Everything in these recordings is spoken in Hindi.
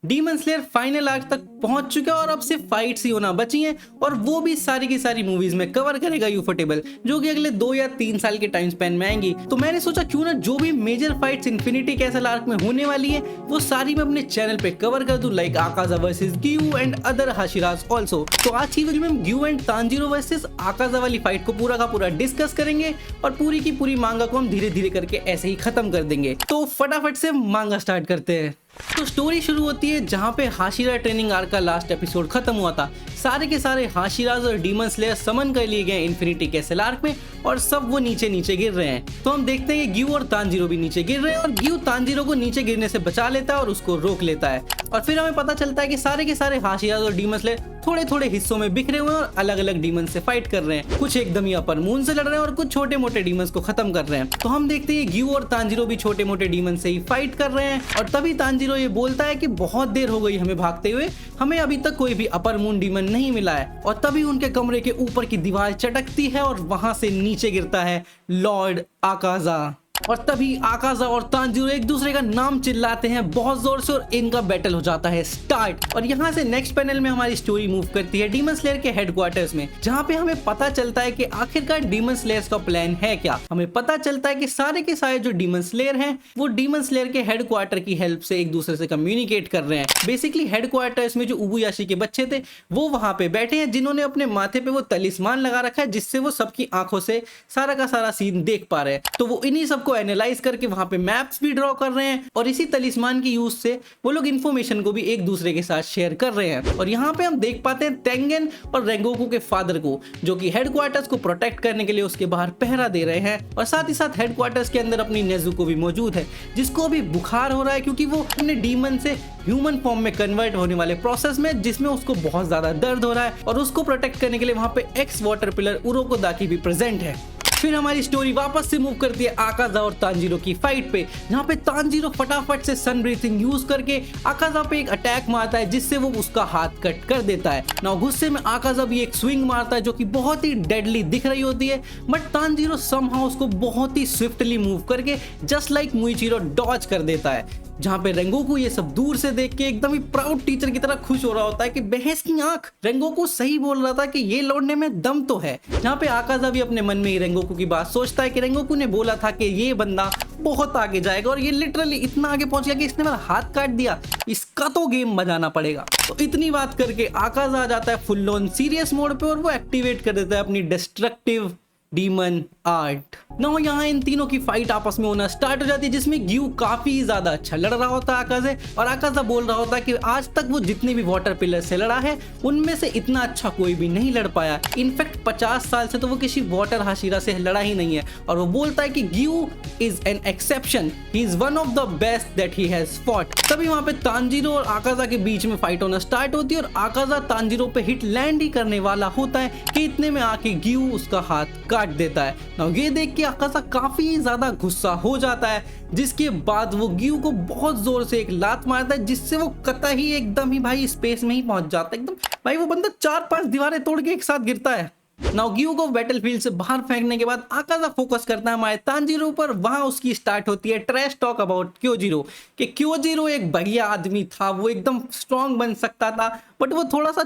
डीमन स्लेयर फाइनल आर्क तक पहुंच चुका है और अब सिर्फ फाइट्स ही होना बची हैं और वो भी सारी की सारी मूवीज में कवर करेगा यूफोटेबल, जो कि अगले 2 या 3 साल के टाइम स्पेन में आएंगी। तो मैंने सोचा क्यों ना जो भी major fights Infinity Castle arc में होने वाली है वो सारी मैं अपने चैनल पे कवर कर दूं, like Akaza versus Giyu and other Hashiras also. तो आज की वीडियो में हम Giyu and Tanjiro versus Akaza वाली फाइट को पूरा का पूरा डिस्कस करेंगे और पूरी की पूरी मांगा को हम धीरे धीरे करके ऐसे ही खत्म कर देंगे। तो फटाफट से मांगा स्टार्ट करते हैं। तो स्टोरी शुरू होती है जहां पे हाशिरा ट्रेनिंग आर्क का लास्ट एपिसोड खत्म हुआ था। सारे के सारे हाशिराज और डीमन स्लेयर समन कर लिए गए इन्फिनिटी कैसल आर्क में और सब वो नीचे नीचे गिर रहे हैं। तो हम देखते हैं कि ग्यू और तांजीरो भी नीचे गिर रहे हैं और ग्यू तांजीरो को नीचे गिरने से बचा लेता है और उसको रोक लेता है। और फिर हमें पता चलता है कि सारे के सारे हाशिराज और डीमन स्लेयर थोड़े थोड़े हिस्सों में बिखरे हुए हैं और अलग अलग डीमन से फाइट कर रहे हैं। कुछ एकदम ही अपर मून से लड़ रहे हैं और कुछ छोटे मोटे डीमंस को खत्म कर रहे हैं। तो हम देखते हैं ग्यू और तांजीरो भी छोटे मोटे डीमन से ही फाइट कर रहे हैं और तभी तांजीरो ये बोलता है कि बहुत देर हो गई हमें भागते हुए, हमें अभी तक कोई भी अपर मून डीमन नहीं मिला है। और तभी उनके कमरे के ऊपर की दीवार चटकती है और वहां से नीचे गिरता है लॉर्ड आकाजा। और तभी आकाजा और तांजीरो एक दूसरे का नाम चिल्लाते हैं बहुत जोर से और इनका बैटल हो जाता है स्टार्ट। और यहाँ से नेक्स्ट पैनल में हमारी स्टोरी मूव करती है डीमन स्लेयर के हेडक्वार्टर्स में, जहाँ पे हमें पता चलता है कि आखिरकार डीमन स्लेयर्स का प्लान है क्या। हमें पता चलता है कि सारे के सारे जो डीमन स्लेयर हैं वो डीमन स्लेयर के हेडक्वार्टर की हेल्प से एक दूसरे से कम्युनिकेट कर रहे हैं। बेसिकली हेडक्वार्टर्स में जो उबुयाशी के बच्चे थे वो वहां पे बैठे हैं, जिन्होंने अपने माथे पे वो तलिस्मान लगा रखा है जिससे वो सबकी आंखों से सारा का सारा सीन देख पा रहे हैं। तो वो इन्हीं सबको एनालाइज करके वहां पे मैप्स भी ड्रॉ कर रहे हैं और इसी तलिस्मान की यूज से वो लोग इंफॉर्मेशन को भी एक दूसरे के साथ शेयर कर रहे हैं। और यहाँ पे हम देख पाते हैं तेंगेन और रेंगोकू के फादर को, जो कि हेडक्वार्टर्स को प्रोटेक्ट करने के लिए उसके बाहर पहरा दे रहे हैं। और साथ ही साथ हेडक्वार्टर्स के अंदर अपनी नेजुको भी मौजूद है, जिसको अभी बुखार हो रहा है क्योंकि वो अपने डीमन से ह्यूमन फॉर्म में कन्वर्ट होने वाले प्रोसेस में, जिसमें उसको बहुत ज्यादा दर्द हो रहा है। और उसको प्रोटेक्ट करने के लिए वहां पे एक्स वाटर पिलर उरोकोदाकी भी प्रेजेंट है। फिर हमारी स्टोरी वापस से मूव करती है आकाजा और तांजीरो की फाइट पे, जहाँ पे तांजीरो फटाफट से सन ब्रीथिंग यूज करके आकाजा पे एक अटैक मारता है जिससे वो उसका हाथ कट कर देता है। ना गुस्से में आकाजा भी एक स्विंग मारता है जो कि बहुत ही डेडली दिख रही होती है, बट तांजीरो समहाउ उसको बहुत ही स्विफ्टली मूव करके जस्ट लाइक मुइचिरो डॉज कर देता है। जहाँ पे रेंगोकू ये सब दूर से देख के एकदम ही प्राउड टीचर की तरह खुश हो रहा होता है कि बहस की आंख, रेंगोकू सही बोल रहा था कि ये लौटने में दम तो है। जहाँ पे आकाजा भी अपने मन में ही रेंगोकू की बात सोचता है कि रेंगोकू ने बोला था कि ये बंदा बहुत आगे जाएगा और ये लिटरली इतना आगे पहुंच गया कि इसने मेरा हाथ काट दिया, इसका तो गेम बजाना पड़ेगा। तो इतनी बात करके आकाजा आ जाता है फुल ऑन सीरियस मोड पे और वो एक्टिवेट कर देता है अपनी डिस्ट्रक्टिव डीमन आर्ट। ना यहाँ इन तीनों की फाइट आपस में होना स्टार्ट हो जाती है, जिसमें ग्यू काफी ज्यादा अच्छा लड़ रहा होता है आकाजा से, और आकाजा बोल रहा होता है कि आज तक वो जितने भी वाटर पिलर से लड़ा है उनमें से इतना अच्छा कोई भी नहीं लड़ पाया। इनफैक्ट 50 साल से तो वो किसी वाटर हाशिरा से लड़ा ही नहीं है। और वो बोलता है कि Gyu is an exception, he is one of the best that he has fought. तभी वहां पे तांजीरो और आकाजा के बीच में फाइट होना स्टार्ट होती है और आकाजा तांजीरो पे हिट लैंड ही करने वाला होता है कि इतने में आके ग्यू उसका हाथ काट देता है। ना ये देख के आकाजा काफी ज्यादा गुस्सा हो जाता है, जिसके बाद वो ग्यू को बहुत जोर से एक लात मारता है जिससे वो कतई एकदम ही भाई स्पेस में ही पहुंच जाता है। एकदम भाई वो बंदा 4-5 दीवारें तोड़ के एक साथ गिरता है। नाउ ग्यू को बैटलफील्ड से बाहर फेंकने के बाद आकाजा फोकस करता है हमारे तांजीरो पर। वहां उसकी स्टार्ट होती है ट्रैश टॉक अबाउट क्योजीरो कि क्योजीरो एक बढ़िया आदमी था, वो एकदम स्ट्रॉन्ग बन सकता था, बट वो थोड़ा सा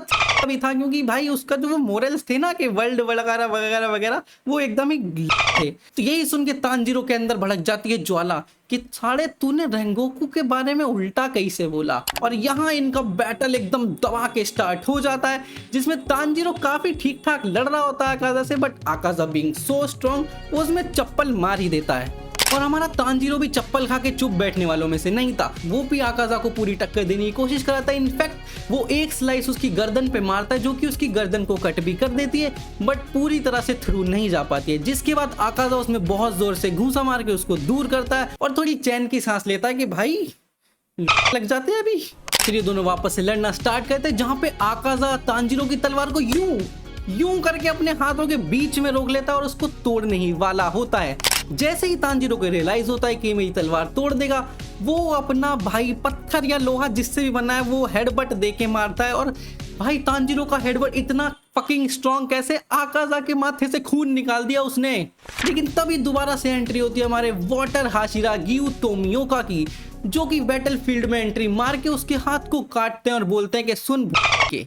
भी था क्योंकि भाई उसका जो वो मोरल्स थे ना कि वर्ल्ड वगैरह वगैरह वगैरह वो एकदम ही थे। तो यही सुन के तांजीरो के अंदर भड़क जाती है ज्वाला कि साढ़े तूने रेंगोकू के बारे में उल्टा कैसे बोला। और यहाँ इनका बैटल एकदम दबा के स्टार्ट हो जाता है, जिसमें तांजीरो काफी ठीक ठाक लड़ रहा होता है आकाजा से, but Akaza being so strong उसमें चप्पल मार ही देता है। और हमारा तांजीरो भी चप्पल खा के चुप बैठने वालों में से नहीं था, वो भी आकाजा को पूरी टक्कर देने की कोशिश कराता है। इनफैक्ट वो एक स्लाइस उसकी गर्दन पे मारता है जो कि उसकी गर्दन को कट भी कर देती है, बट पूरी तरह से थ्रू नहीं जा पाती है। जिसके बाद आकाजा उसमें बहुत जोर से घूंसा मार के उसको दूर करता है और थोड़ी चैन की सांस लेता है कि भाई लग जाते हैं अभी। फिर ये दोनों वापस से लड़ना स्टार्ट करते हैं, जहाँ पे आकाजा तांजीरो की तलवार को यूं करके अपने हाथों के बीच में रोक लेता है और उसको तोड़ने ही वाला होता है। जैसे ही तांजीरो को रियलाइज होता है कि मेरी तलवार तोड़ देगा, वो अपना भाई पत्थर या लोहा जिससे भी बना है वो हेडबट दे के मारता है। और भाई तांजीरो का हेडबट इतना फकिंग स्ट्रॉन्ग, कैसे आकाजा के माथे से खून निकाल दिया उसने। लेकिन तभी दोबारा से एंट्री होती है हमारे वाटर हाशिरा ग्यू तोमियोका की, जो कि बैटलफील्ड में एंट्री मार के उसके हाथ को काटते हैं और बोलते हैं कि सुन के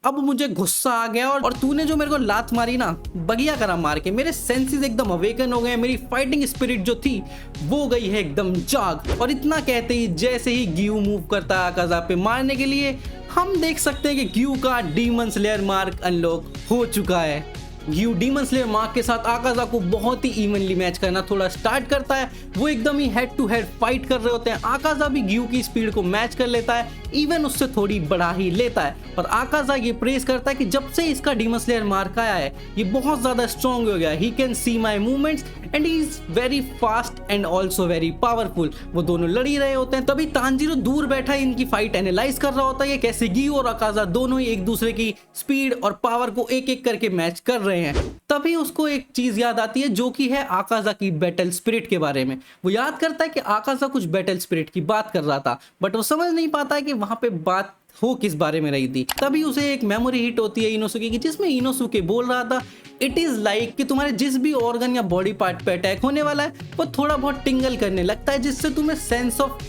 अब मुझे गुस्सा आ गया और तूने जो मेरे को लात मारी ना बगिया करा मार के, मेरे सेंसेस एकदम अवेकन हो गए, मेरी फाइटिंग स्पिरिट जो थी वो गई है एकदम जाग। और इतना कहते ही जैसे ही ग्यू मूव करता है आकाजा पे मारने के लिए, हम देख सकते हैं कि ग्यू का डीमन स्लेयर मार्क अनलॉक हो चुका है। ग्यू डीमन स्लेयर मार्क के साथ आकाजा को बहुत ही इवनली मैच करना थोड़ा स्टार्ट करता है। वो एकदम ही हेड टू हेड फाइट कर रहे होते हैं। आकाजा भी ग्यू की स्पीड को मैच कर लेता है, इवन उससे थोड़ी बढ़ा ही लेता है। और आकाजा ये प्रेस करता है कि जब से इसका डीमन स्लेयर मार्क आया है ये बहुत ज्यादा स्ट्रॉन्ग हो गया, he can see my movements and he is very fast and also very powerful. वो दोनों लड़ ही रहे होते हैं, तभी तांजीरो दूर बैठा इनकी फाइट एनालाइज कर रहा होता है कैसे ग्यू और आकाजा दोनों ही एक दूसरे की स्पीड और पावर को एक एक करके मैच कर रहे हैं। तभी उसको एक चीज याद आती है जो कि है आकाजा की बैटल स्पिरिट के बारे में। वो याद करता है कि आकाजा कुछ बैटल स्पिरिट की बात कर रहा था, बट वो समझ नहीं पाता है कि वहां पे बात हो किस बारे में रही थी। तभी उसे एक मेमोरी हिट होती है इनोसुके की, जिसमें इनोसुके बोल रहा था इट इज लाइक कि तुम्हारे जिस भी ऑर्गन या बॉडी पार्ट पे अटैक होने वाला है वो थोड़ा बहुत टिंगल करने लगता है, जिससे तुम्हें सेंस ऑफ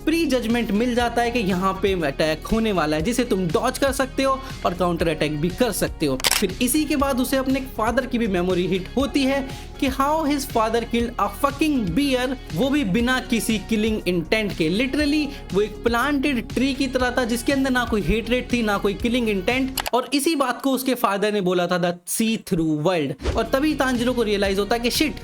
प्री जजमेंट मिल जाता है कि यहाँ पे अटैक होने वाला है, जिसे तुम डॉज कर सकते हो और काउंटर अटैक भी कर सकते हो। फिर इसी के बाद उसे अपने फादर की भी मेमोरी हिट होती है कि how his father killed a fucking bear, वो भी बिना किसी किलिंग इंटेंट के। लिटरली वो एक प्लांटेड ट्री की तरह था जिसके अंदर ना कोई हेटरेट थी ना कोई किलिंग इंटेंट। और इसी बात को उसके फादर ने बोला था द सी थ्रू वर्ल्ड। और तभी तांजीरो को रियलाइज होता है कि शिट,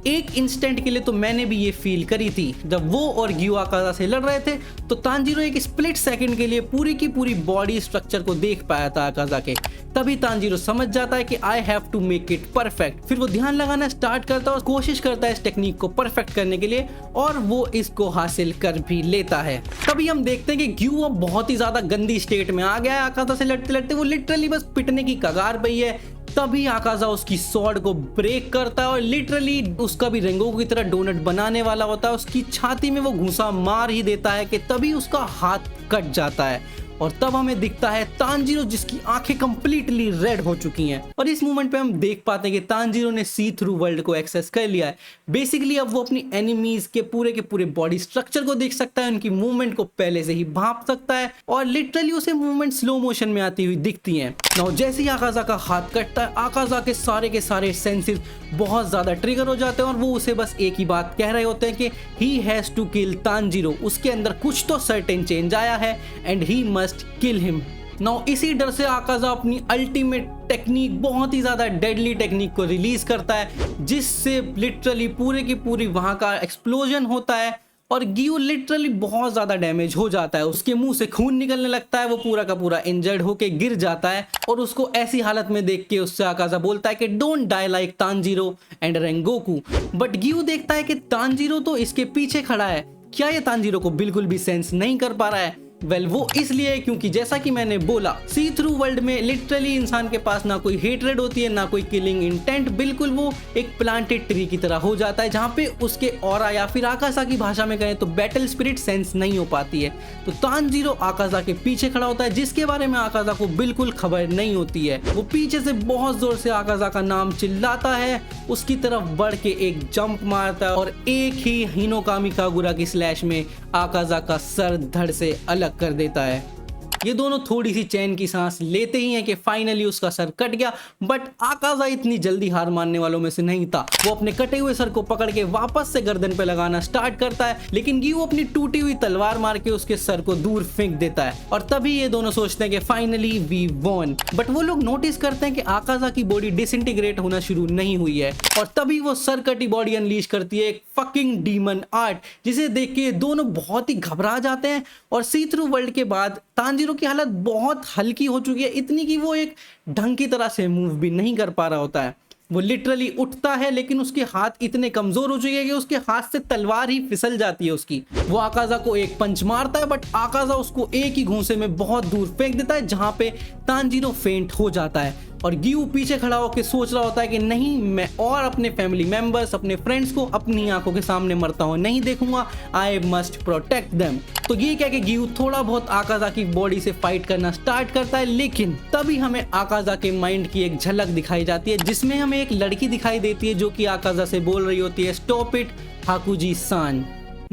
एक इंस्टेंट के लिए तो मैंने भी ये फील करी थी जब वो और ग्यू आकाजा से लड़ रहे थे। तो तांजीरो एक स्प्लिट सेकंड के लिए पूरी की पूरी बॉडी स्ट्रक्चर को देख पाया था आकाजा के। तभी तांजीरो समझ जाता है कि I have to make it perfect. फिर वो ध्यान लगाना स्टार्ट करता है और कोशिश करता है इस टेक्निक को परफेक्ट करने के लिए, और वो इसको हासिल कर भी लेता है। तभी हम देखते हैं कि ग्यू अब बहुत ही ज्यादा गंदी स्टेट में आ गया है। आकाजा से लड़ते लड़ते वो लिटरली बस पिटने की कगार पे ही है। तभी आकाजा उसकी स्वॉर्ड को ब्रेक करता है और लिटरली उसका भी रेंगोकू की तरह डोनट बनाने वाला होता है। उसकी छाती में वो घूंसा मार ही देता है कि तभी उसका हाथ कट जाता है। और तब हमें दिखता है तांजीरो जिसकी आंखें कंप्लीटली रेड हो चुकी हैं। और इस मोमेंट पे हम देख पाते हैं कि तांजीरो ने सी थ्रू वर्ल्ड को एक्सेस कर लिया है। बेसिकली अब वो अपनी एनिमीज के पूरे बॉडी स्ट्रक्चर को देख सकता है, उनकी मूवमेंट को पहले से ही भांप सकता है और लिटरली उसे मूवमेंट स्लो मोशन में आती हुई दिखती हैं। नाउ जैसे ही आकाजा का हाथ कटता है, आकाजा के सारे सेंसेस बहुत ज्यादा ट्रिगर हो जाते हैं और वो उसे बस एक ही बात कह रहे होते हैं कि he has to kill Tanjiro. उसके अंदर कुछ तो सर्टेन चेंज आया है and he must kill him. Now इसी डर से आकाजा अपनी अल्टीमेट टेक्निक, बहुत ही ज्यादा डेडली टेक्निक को रिलीज करता है, जिससे लिटरली पूरे की पूरी वहां का एक्सप्लोजन होता है और ग्यू लिटरली बहुत ज्यादा डैमेज हो जाता है। उसके मुंह से खून निकलने लगता है, वो पूरा का पूरा इंजर्ड होके गिर जाता है। और उसको ऐसी हालत में देख के उससे आकाजा बोलता है कि don't die like Tanjiro and Rengoku. But Gyu देखता है कि तांजीरो तो इसके पीछे खड़ा है, क्या ये तांजीरो को बिल्कुल भी सेंस नहीं कर पा रहा है? वेल वो इसलिए क्योंकि जैसा कि मैंने बोला, सी थ्रू वर्ल्ड में लिटरली इंसान के पास ना कोई हेटरेड होती है ना कोई किलिंग इंटेंट। बिल्कुल वो एक प्लांटेड ट्री की तरह हो जाता है जहाँ पे उसके ऑरा या फिर आकाजा की भाषा में कहें तो बैटल स्पिरिट सेंस नहीं हो पाती है। तो तांजीरो आकाजा के पीछे खड़ा होता है, जिसके बारे में आकाजा को बिल्कुल खबर नहीं होती है। वो पीछे से बहुत जोर से आकाजा का नाम चिल्लाता है, उसकी तरफ बढ़ के एक जंप मारता है और एक ही हिनोकामी कागुरा की स्लैश में आकाजा का सर धड़ से अलग कर देता है। ये दोनों थोड़ी सी चैन की सांस लेते ही हैं कि फाइनली उसका सर कट गया। बट आकाजा इतनी जल्दी हार मानने वालों में से नहीं था। वो अपने कटे हुए सर को पकड़ के वापस से गर्दन पे लगाना स्टार्ट करता है, लेकिन ग्यू अपनी टूटी हुई तलवार मार के उसके सर को दूर फेंक देता है। और तभी ये दोनों सोचते हैं कि फाइनली वी वॉन। बट वो लोग नोटिस करते हैं कि आकाजा की बॉडी डिसइंटीग्रेट होना शुरू नहीं हुई है। और तभी वो सर कटी बॉडी अनलीश करती है एक फकिंग डीमन आर्ट, जिसे देख के दोनों बहुत ही घबरा जाते हैं। और सी थ्रू वर्ल्ड के बाद तांजीरो की हालत बहुत हल्की हो चुकी है, इतनी कि वो एक ढंग की तरह से मूव भी नहीं कर पा रहा होता है। वो लिटरली उठता है लेकिन उसके हाथ इतने कमजोर हो चुके हैं कि उसके हाथ से तलवार ही फिसल जाती है उसकी। वो आकाजा को एक पंच मारता है, बट आकाजा उसको एक ही घूंसे में बहुत दूर फेंक देता है, जहां पे तांजीरो फेंट हो जाता है। और ग्यू पीछे खड़ा होकर सोच रहा होता है कि नहीं, मैं और अपने फैमिली मेंबर्स, अपने फ्रेंड्स को अपनी आंखों के सामने मरता हुआ नहीं देखूंगा। I must protect them. तो ये क्या कि ग्यू थोड़ा बहुत आकाजा की बॉडी से फाइट करना स्टार्ट करता है, लेकिन तभी हमें आकाजा के माइंड की एक झलक दिखाई जाती है, जिसमें हमें एक लड़की दिखाई देती है जो कि आकाजा से बोल रही होती है स्टॉप इट हाकुजी सान।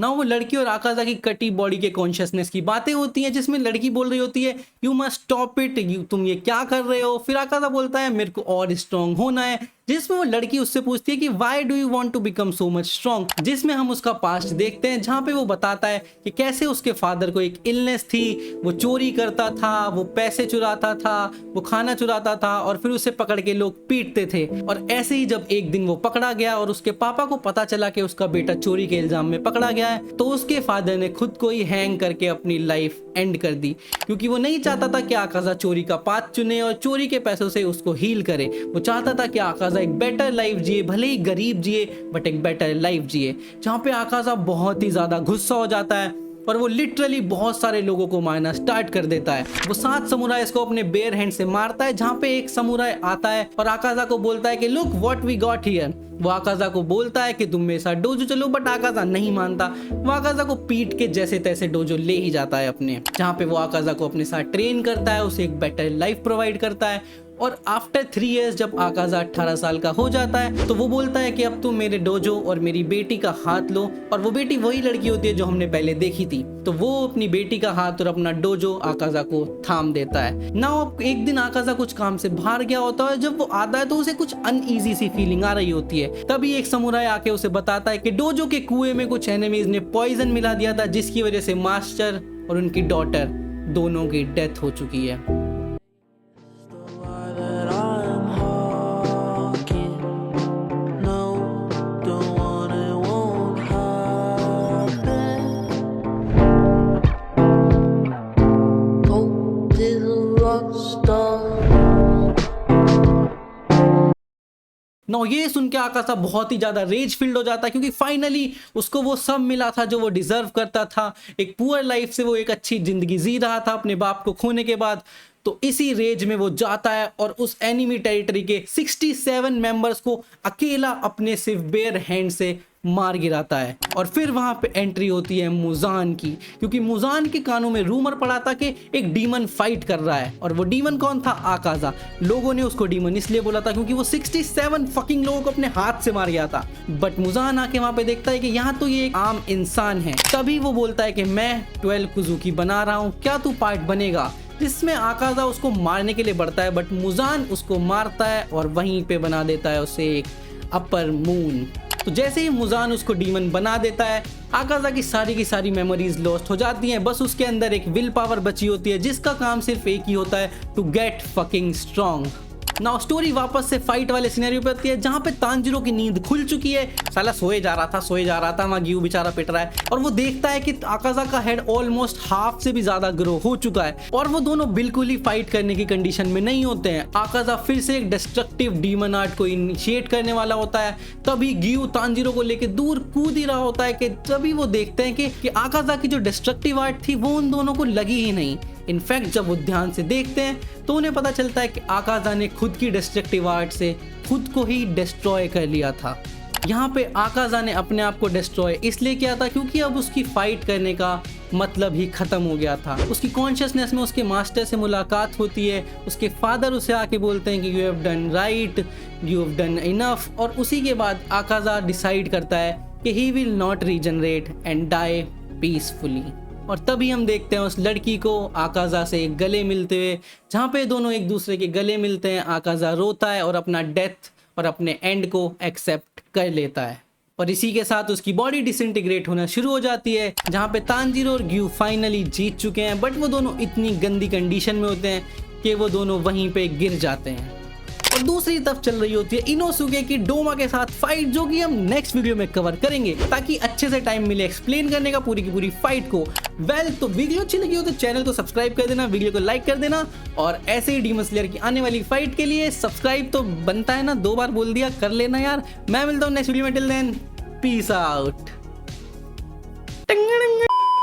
ना वो लड़की और आकाजा की कटी बॉडी के कॉन्शियसनेस की बातें होती हैं, जिसमें लड़की बोल रही होती है यू मस्ट स्टॉप इट, तुम ये क्या कर रहे हो। फिर आकाजा बोलता है मेरे को और स्ट्रांग होना है, जिसमें वो लड़की उससे पूछती है कि why do you want to become so much strong, जिसमें हम उसका पास्ट देखते हैं, जहाँ पे वो बताता है कि कैसे उसके फादर को एक इलनेस थी, वो चोरी करता था, वो पैसे चुराता था, वो खाना चुराता था और फिर उसे पकड़ के लोग पीटते थे। और ऐसे ही जब एक दिन वो पकड़ा गया और उसके पापा को पता चला कि उसका बेटा चोरी के इल्जाम में पकड़ा गया है, तो उसके फादर ने खुद को ही हैंग करके अपनी लाइफ एंड कर दी, क्योंकि वो नहीं चाहता था कि आकाजा चोरी का पाथ चुने और चोरी के पैसों से उसको हील करे। वो चाहता था कि आकाजा एक बेटर लाइफ जिए, भले ही गरीब जिए बट एक बेटर लाइफ जिए। जहाँ पे आकाजा बहुत ही ज्यादा गुस्सा हो जाता है और वो लिटरली बहुत सारे लोगों को मारना स्टार्ट कर देता है। वो 7 समुराइज को अपने बेयर हैंड से मारता है, जहाँ पे एक समुराई आता है और आकाजा को बोलता है कि look what we got here. वो आकाजा को बोलता है कि तुम मेरे साथ डोजो चलो, बट आकाजा नहीं मानता। वो आकाजा को पीट के जैसे तैसे डोजो ले ही जाता है अपने, जहाँ पे वो आकाजा को अपने साथ ट्रेन करता है, उसे एक बेटर लाइफ प्रोवाइड करता है। और आफ्टर 3 इयर्स जब आकाजा 18 साल का हो जाता है, तो वो बोलता है कि अब तुम मेरे डोजो और मेरी बेटी का हाथ लो। और वो बेटी वही लड़की होती है जो हमने पहले देखी थी। तो वो अपनी बेटी का हाथ और अपना डोजो आकाजा को थाम देता है ना। एक दिन आकाजा कुछ काम से बाहर गया होता है, जब वो आता है तो उसे कुछ अनईजी सी फीलिंग आ रही होती है। तभी एक समुराई आके उसे बताता है कि डोजो के कुएं में कुछ एनिमीज ने पॉइजन मिला दिया था, जिसकी वजह से मास्टर और उनकी डॉटर दोनों की डेथ हो चुकी है। नो ये सुन के आकाजा बहुत ही ज्यादा रेज फील्ड हो जाता है, क्योंकि फाइनली उसको वो सब मिला था जो वो डिजर्व करता था। एक पुअर लाइफ से वो एक अच्छी जिंदगी जी रहा था अपने बाप को खोने के बाद। तो इसी रेज में वो जाता है और उस एनिमी टेरिटरी के 67 मेंबर्स को अकेला अपने सिर्फ बेयर हैंड से मार गिराता है। और फिर वहां पे एंट्री होती है मुजान की, क्योंकि मुजान के कानों में रूमर पड़ा था कि एक डीमन फाइट कर रहा है। और वो डीमन कौन था? आकाजा। लोगों ने उसको डीमन इसलिए बोला था क्योंकि वो 67 फकिंग लोगों को अपने हाथ से मार गया था। बट मुजान आके वहां पे देखता है कि यहाँ तो ये एक आम इंसान है। तभी वो बोलता है कि मैं 12 कुजुकी बना रहा हूँ, क्या तू पार्ट बनेगा? जिसमें आकाजा उसको मारने के लिए बढ़ता है, बट मुजान उसको मारता है और वहीं पे बना देता है उसे एक अपर मून। तो जैसे ही मुजान उसको डीमन बना देता है, आकाजा की सारी मेमोरीज लॉस्ट हो जाती हैं। बस उसके अंदर एक विल पावर बची होती है, जिसका काम सिर्फ एक ही होता है, to get fucking strong. Now story वापस से फाइट वाले सिनेरियो पे आती है, जहाँ पे तांजिरो की नींद खुल चुकी है। साला सोए जा रहा था, वहाँ गियू बेचारा पिट रहा है और वो देखता है कि आकाजा का हेड ऑलमोस्ट हाफ से भी ज्यादा ग्रो हो चुका है और वो दोनों बिल्कुल ही फाइट करने की कंडीशन में नहीं होते हैं। आकाजा फिर से एक डिस्ट्रक्टिव डीमन आर्ट को इनिशिएट करने वाला होता है। तभी गियू तांजिरो को लेके दूर कूद ही रहा होता है कि तभी वो देखते हैं कि आकाजा की जो डिस्ट्रक्टिव आर्ट थी वो उन दोनों को लगी ही नहीं। इनफैक्ट जब वो ध्यान से देखते हैं तो उन्हें पता चलता है कि आकाजा ने खुद की डिस्ट्रक्टिव आर्ट से खुद को ही डिस्ट्रॉय कर लिया था। यहाँ पे आकाजा ने अपने आप को डिस्ट्रॉय इसलिए किया था क्योंकि अब उसकी फाइट करने का मतलब ही खत्म हो गया था। उसकी कॉन्शियसनेस में उसके मास्टर से मुलाकात होती है। उसके फादर उसे आके बोलते हैं कि you have done right, you have done enough. और उसी के बाद आकाजा डिसाइड करता है कि he will not regenerate and die peacefully. और तभी हम देखते हैं उस लड़की को आकाजा से गले मिलते हुए, जहाँ पे दोनों एक दूसरे के गले मिलते हैं। आकाजा रोता है और अपना डेथ और अपने एंड को एक्सेप्ट कर लेता है और इसी के साथ उसकी बॉडी डिसइंटीग्रेट होना शुरू हो जाती है, जहाँ पे तांजिरो और ग्यू फाइनली जीत चुके हैं। बट वो दोनों इतनी गंदी कंडीशन में होते हैं कि वो दोनों वहीं पे गिर जाते हैं। और दूसरी तरफ चल रही होती है इनोसुके की डोमा के साथ फाइट, जो कि हम नेक्स्ट वीडियो में कवर करेंगे ताकि अच्छे से टाइम मिले एक्सप्लेन करने का पूरी की पूरी फाइट को। तो वीडियो अच्छी लगी हो तो चैनल को सब्सक्राइब कर देना, वीडियो को लाइक कर देना और ऐसे ही डीमन स्लेयर की आने वाली फाइट के लिए सब्सक्राइब तो बनता है ना, 2 बार बोल दिया, कर लेना यार। मैं मिलता हूँ नेक्स्ट वीडियो में, टिल देन पीस आउट।